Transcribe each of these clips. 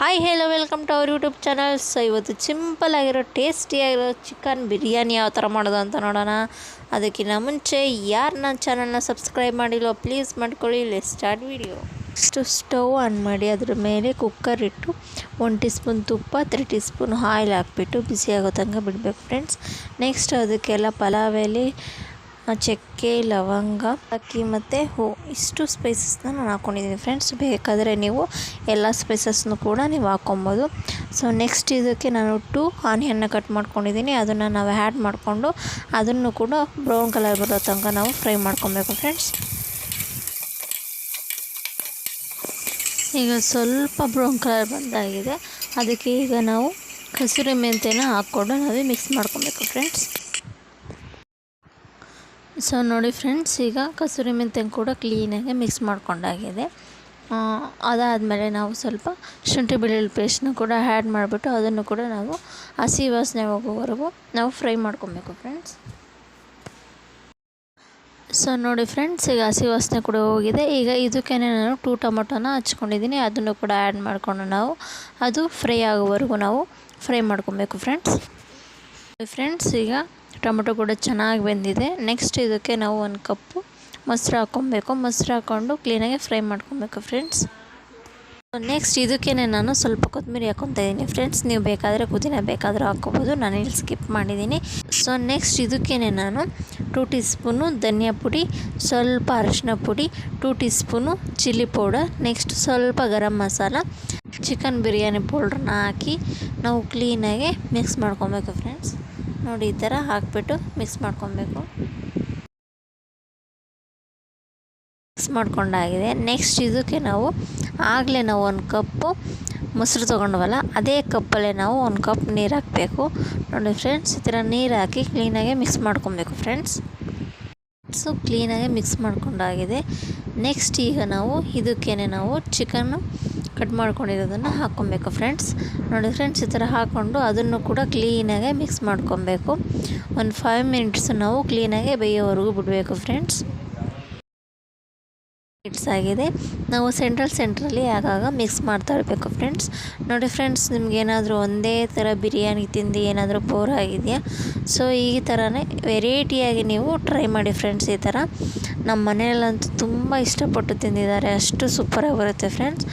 Hi hello welcome to our YouTube channel. So ಇವತ್ತು simple ಆಗಿರೋ ಟೇಸ್ಟಿಯಾಗಿರೋ ಚಿಕನ್ ಬಿರಿಯಾನಿ ಯಾವ ಥರ ಮಾಡೋದು ಅಂತ ನೋಡೋಣ. ಅದಕ್ಕಿಂತ ಮುಂಚೆ ಯಾರು ನನ್ನ ಚಾನಲ್ನ ಸಬ್ಸ್ಕ್ರೈಬ್ ಮಾಡಿಲ್ಲೋ ಪ್ಲೀಸ್ ಮಾಡ್ಕೊಳ್ಳಿ. Let's start video. Stove on ಮಾಡಿ ಅದ್ರ ಮೇಲೆ ಕುಕ್ಕರ್ ಇಟ್ಟು 1 ಟೀ ಸ್ಪೂನ್ ತುಪ್ಪ 3 ಟೀ ಸ್ಪೂನ್ ಆಯಿಲ್ ಹಾಕ್ಬಿಟ್ಟು ಬಿಸಿ ಆಗೋ ತನಕ ಬಿಡಬೇಕು ಫ್ರೆಂಡ್ಸ್. ನೆಕ್ಸ್ಟ್ ಅದಕ್ಕೆಲ್ಲ ಪಲಾವ್ ಎಲೆ, ಚಕ್ಕೆ, ಲವಂಗ, ಅಕ್ಕಿ ಮತ್ತು ಇಷ್ಟು ಸ್ಪೈಸಸ್ನ ನಾನು ಹಾಕ್ಕೊಂಡಿದ್ದೀನಿ ಫ್ರೆಂಡ್ಸ್. ಬೇಕಾದರೆ ನೀವು ಎಲ್ಲ ಸ್ಪೈಸಸ್ನು ಕೂಡ ನೀವು ಹಾಕ್ಕೊಬೋದು. ಸೊ ನೆಕ್ಸ್ಟ್ ಇದಕ್ಕೆ ನಾನು 2 ಆನಿಯನ್ನ ಕಟ್ ಮಾಡ್ಕೊಂಡಿದ್ದೀನಿ. ಅದನ್ನು ನಾವು ಆ್ಯಡ್ ಮಾಡಿಕೊಂಡು ಅದನ್ನು ಕೂಡ ಬ್ರೌನ್ ಕಲರ್ ಬರೋ ತನಕ ನಾವು ಫ್ರೈ ಮಾಡ್ಕೊಬೇಕು ಫ್ರೆಂಡ್ಸ್. ಈಗ ಸ್ವಲ್ಪ ಬ್ರೌನ್ ಕಲರ್ ಬಂದಾಗಿದೆ. ಅದಕ್ಕೆ ಈಗ ನಾವು ಕಸೂರಿ ಮೆಂತ್ಯನ ಹಾಕ್ಕೊಂಡು ನಾವೇ ಮಿಕ್ಸ್ ಮಾಡ್ಕೊಬೇಕು ಫ್ರೆಂಡ್ಸ್. ಸೊ ನೋಡಿ ಫ್ರೆಂಡ್ಸ್, ಈಗ ಕಸೂರಿ ಮೆಂತ್ಯ ಕೂಡ ಕ್ಲೀನಾಗಿ ಮಿಕ್ಸ್ ಮಾಡ್ಕೊಂಡಾಗಿದೆ. ಅದಾದಮೇಲೆ ನಾವು ಸ್ವಲ್ಪ ಶುಂಠಿ ಬೆಳ್ಳುಳ್ಳಿ ಪೇಸ್ಟ್ನ ಕೂಡ ಆ್ಯಡ್ ಮಾಡಿಬಿಟ್ಟು ಅದನ್ನು ಕೂಡ ನಾವು ಹಸಿ ವಾಸನೆ ಹೋಗೋವರೆಗೂ ನಾವು ಫ್ರೈ ಮಾಡ್ಕೊಬೇಕು ಫ್ರೆಂಡ್ಸ್. ಸೊ ನೋಡಿ ಫ್ರೆಂಡ್ಸ್, ಈಗ ಹಸಿ ವಾಸನೆ ಕೂಡ ಹೋಗಿದೆ. ಈಗ ಇದಕ್ಕೆ ನಾನು 2 ಟೊಮೊಟೊನ ಹಚ್ಕೊಂಡಿದ್ದೀನಿ. ಅದನ್ನು ಕೂಡ ಆ್ಯಡ್ ಮಾಡಿಕೊಂಡು ನಾವು ಅದು ಫ್ರೈ ಆಗೋವರೆಗೂ ನಾವು ಫ್ರೈ ಮಾಡ್ಕೊಬೇಕು ಫ್ರೆಂಡ್ಸ್. ಈಗ ಟೊಮೊಟೊ ಕೂಡ ಚೆನ್ನಾಗಿ ಬೆಂದಿದೆ. ನೆಕ್ಸ್ಟ್ ಇದಕ್ಕೆ ನಾವು 1 ಕಪ್ಪು ಮೊಸರು ಹಾಕ್ಕೊಬೇಕು. ಮೊಸರು ಹಾಕ್ಕೊಂಡು ಕ್ಲೀನಾಗಿ ಫ್ರೈ ಮಾಡ್ಕೊಬೇಕು ಫ್ರೆಂಡ್ಸ್. ನೆಕ್ಸ್ಟ್ ಇದಕ್ಕೇ ನಾನು ಸ್ವಲ್ಪ ಕೊತ್ತಂಬರಿ ಹಾಕ್ಕೊತಾ ಇದ್ದೀನಿ ಫ್ರೆಂಡ್ಸ್. ನೀವು ಬೇಕಾದರೆ ಪುದೀನ ಬೇಕಾದರೂ ಹಾಕ್ಕೊಬೋದು, ನಾನಿಲ್ಲಿ ಸ್ಕಿಪ್ ಮಾಡಿದ್ದೀನಿ. ಸೊ ನೆಕ್ಸ್ಟ್ ಇದಕ್ಕೇ ನಾನು 2 ಟೀ ಸ್ಪೂನು ಧನಿಯಾ ಪುಡಿ, ಸ್ವಲ್ಪ ಅರಿಶಿನ ಪುಡಿ, 2 tea spoon chilli powder, next ಸ್ವಲ್ಪ ಗರಂ ಮಸಾಲ, ಚಿಕನ್ ಬಿರಿಯಾನಿ ಪೌಡ್ರನ್ನ ಹಾಕಿ ನಾವು ಕ್ಲೀನಾಗಿ ಮಿಕ್ಸ್ ಮಾಡ್ಕೊಬೇಕು ಫ್ರೆಂಡ್ಸ್. ನೋಡಿ ಈ ಥರ ಹಾಕ್ಬಿಟ್ಟು ಮಿಕ್ಸ್ ಮಾಡ್ಕೊಬೇಕು. ಮಿಕ್ಸ್ ಮಾಡ್ಕೊಂಡಾಗಿದೆ. ನೆಕ್ಸ್ಟ್ ಇದಕ್ಕೆ ನಾವು ಆಗಲೇ ನಾವು 1 ಕಪ್ಪು ಮೊಸರು ತೊಗೊಂಡ್ವಲ್ಲ, ಅದೇ ಕಪ್ಪಲ್ಲೇ ನಾವು 1 ಕಪ್ ನೀರು ಹಾಕಬೇಕು. ನೋಡಿ ಫ್ರೆಂಡ್ಸ್, ಈ ಥರ ನೀರು ಹಾಕಿ ಕ್ಲೀನಾಗಿ ಮಿಕ್ಸ್ ಮಾಡ್ಕೊಬೇಕು ಫ್ರೆಂಡ್ಸ್. ಸೊ ಕ್ಲೀನಾಗಿ ಮಿಕ್ಸ್ ಮಾಡ್ಕೊಂಡಾಗಿದೆ. ನೆಕ್ಸ್ಟ್ ಈಗ ನಾವು ಇದಕ್ಕೇ ನಾವು ಚಿಕನ್ನು ಕಟ್ ಮಾಡ್ಕೊಂಡಿರೋದನ್ನು ಹಾಕ್ಕೊಬೇಕು ಫ್ರೆಂಡ್ಸ್. ನೋಡಿ ಫ್ರೆಂಡ್ಸ್, ಈ ಥರ ಹಾಕ್ಕೊಂಡು ಅದನ್ನು ಕೂಡ ಕ್ಲೀನಾಗಿ ಮಿಕ್ಸ್ ಮಾಡ್ಕೊಬೇಕು. 5 ಮಿನಿಟ್ಸ್ ನಾವು ಕ್ಲೀನಾಗಿ ಬೇಯೋವರೆಗೂ ಬಿಡಬೇಕು ಫ್ರೆಂಡ್ಸ್. ಆಗಿದೆ. ನಾವು ಸೆಂಟ್ರಲ್ಲಿ ಆಗಾಗ ಮಿಕ್ಸ್ ಮಾಡ್ತಾ ಇರಬೇಕು ಫ್ರೆಂಡ್ಸ್. ನೋಡಿ ಫ್ರೆಂಡ್ಸ್, ನಿಮಗೇನಾದರೂ ಒಂದೇ ಥರ ಬಿರಿಯಾನಿ ತಿಂದು ಏನಾದರೂ ಬೋರ್ ಆಗಿದೆಯಾ? ಸೊ ಈ ಥರನೇ ವೆರೈಟಿಯಾಗಿ ನೀವು ಟ್ರೈ ಮಾಡಿ ಫ್ರೆಂಡ್ಸ್. ಈ ಥರ ನಮ್ಮ ಮನೆಯಲ್ಲಂತೂ ತುಂಬ ಇಷ್ಟಪಟ್ಟು ತಿಂದಿದ್ದಾರೆ, ಅಷ್ಟು ಸೂಪರಾಗಿ ಬರುತ್ತೆ ಫ್ರೆಂಡ್ಸ್.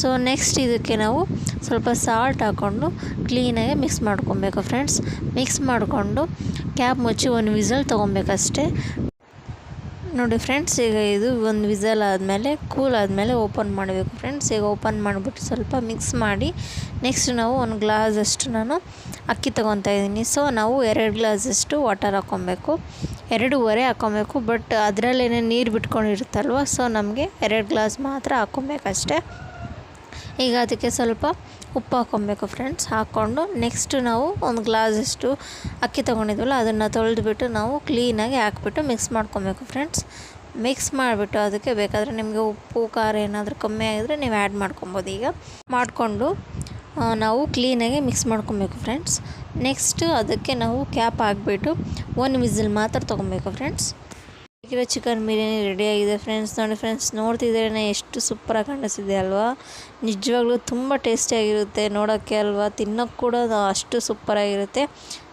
ಸೊ ನೆಕ್ಸ್ಟ್ ಇದಕ್ಕೆ ನಾವು ಸ್ವಲ್ಪ ಸಾಲ್ಟ್ ಹಾಕ್ಕೊಂಡು ಕ್ಲೀನಾಗಿ ಮಿಕ್ಸ್ ಮಾಡ್ಕೊಬೇಕು ಫ್ರೆಂಡ್ಸ್. ಮಿಕ್ಸ್ ಮಾಡಿಕೊಂಡು ಕ್ಯಾಪ್ ಮುಚ್ಚಿ 1 ವಿಸಲ್ ತೊಗೊಬೇಕಷ್ಟೇ. ನೋಡಿ ಫ್ರೆಂಡ್ಸ್, ಈಗ ಇದು 1 ವಿಸಲ್ ಆದಮೇಲೆ ಕೂಲ್ ಆದಮೇಲೆ ಓಪನ್ ಮಾಡಬೇಕು ಫ್ರೆಂಡ್ಸ್. ಈಗ ಓಪನ್ ಮಾಡಿಬಿಟ್ಟು ಸ್ವಲ್ಪ ಮಿಕ್ಸ್ ಮಾಡಿ ನೆಕ್ಸ್ಟ್ ನಾವು 1 ಗ್ಲಾಸಷ್ಟು ನಾನು ಅಕ್ಕಿ ತೊಗೊತಾ ಇದ್ದೀನಿ. ಸೊ ನಾವು 2 ಗ್ಲಾಸಷ್ಟು ವಾಟರ್ ಹಾಕ್ಕೊಬೇಕು, 2.5 ಹಾಕ್ಕೊಬೇಕು. ಬಟ್ ಅದರಲ್ಲೇ ನೀರು ಬಿಟ್ಕೊಂಡಿರುತ್ತಲ್ವ, ಸೊ ನಮಗೆ 2 ಗ್ಲಾಸ್ ಮಾತ್ರ ಹಾಕ್ಕೊಬೇಕಷ್ಟೆ. ಈಗ ಅದಕ್ಕೆ ಸ್ವಲ್ಪ ಉಪ್ಪು ಹಾಕ್ಕೊಬೇಕು ಫ್ರೆಂಡ್ಸ್. ಹಾಕ್ಕೊಂಡು ನೆಕ್ಸ್ಟ್ ನಾವು 1 ಗ್ಲಾಸಷ್ಟು ಅಕ್ಕಿ ತೊಗೊಂಡಿದ್ವಲ್ಲ ಅದನ್ನು ತೊಳೆದ್ಬಿಟ್ಟು ನಾವು ಕ್ಲೀನಾಗಿ ಹಾಕ್ಬಿಟ್ಟು ಮಿಕ್ಸ್ ಮಾಡ್ಕೊಬೇಕು ಫ್ರೆಂಡ್ಸ್. ಮಿಕ್ಸ್ ಮಾಡಿಬಿಟ್ಟು ಅದಕ್ಕೆ ಬೇಕಾದರೆ ನಿಮಗೆ ಉಪ್ಪು ಖಾರ ಏನಾದರೂ ಕಮ್ಮಿ ಆಗಿದ್ರೆ ನೀವು ಆ್ಯಡ್ ಮಾಡ್ಕೊಬೋದು. ಈಗ ಮಾಡಿಕೊಂಡು ನಾವು ಕ್ಲೀನಾಗಿ ಮಿಕ್ಸ್ ಮಾಡ್ಕೊಬೇಕು ಫ್ರೆಂಡ್ಸ್. ನೆಕ್ಸ್ಟ್ ಅದಕ್ಕೆ ನಾವು ಕ್ಯಾಪ್ ಹಾಕ್ಬಿಟ್ಟು 1 ವಿಸಿಲ್ ಮಾತ್ರ ತೊಗೊಬೇಕು ಫ್ರೆಂಡ್ಸ್. ಈಗಿರೋ ಚಿಕನ್ ಬಿರಿಯಾನಿ ರೆಡಿಯಾಗಿದೆ ಫ್ರೆಂಡ್ಸ್. ನೋಡಿ ಫ್ರೆಂಡ್ಸ್, ನೋಡ್ತಿದ್ರೇ ಎಷ್ಟು ಸೂಪರಾಗಿ ಕಾಣಿಸ್ತಿದೆ ಅಲ್ವಾ? ನಿಜವಾಗ್ಲೂ ತುಂಬ ಟೇಸ್ಟಿಯಾಗಿರುತ್ತೆ ನೋಡೋಕ್ಕೆ ಅಲ್ವಾ? ತಿನ್ನೋಕ್ಕೆ ಕೂಡ ಅಷ್ಟು ಸೂಪರಾಗಿರುತ್ತೆ.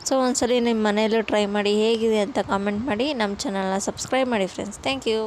ಸೊ ಒಂದ್ಸಲಿ ನಿಮ್ಮ ಮನೆಯಲ್ಲೂ ಟ್ರೈ ಮಾಡಿ, ಹೇಗಿದೆ ಅಂತ ಕಾಮೆಂಟ್ ಮಾಡಿ. ನಮ್ಮ ಚಾನಲ್ನ ಸಬ್ಸ್ಕ್ರೈಬ್ ಮಾಡಿ ಫ್ರೆಂಡ್ಸ್. Thank you.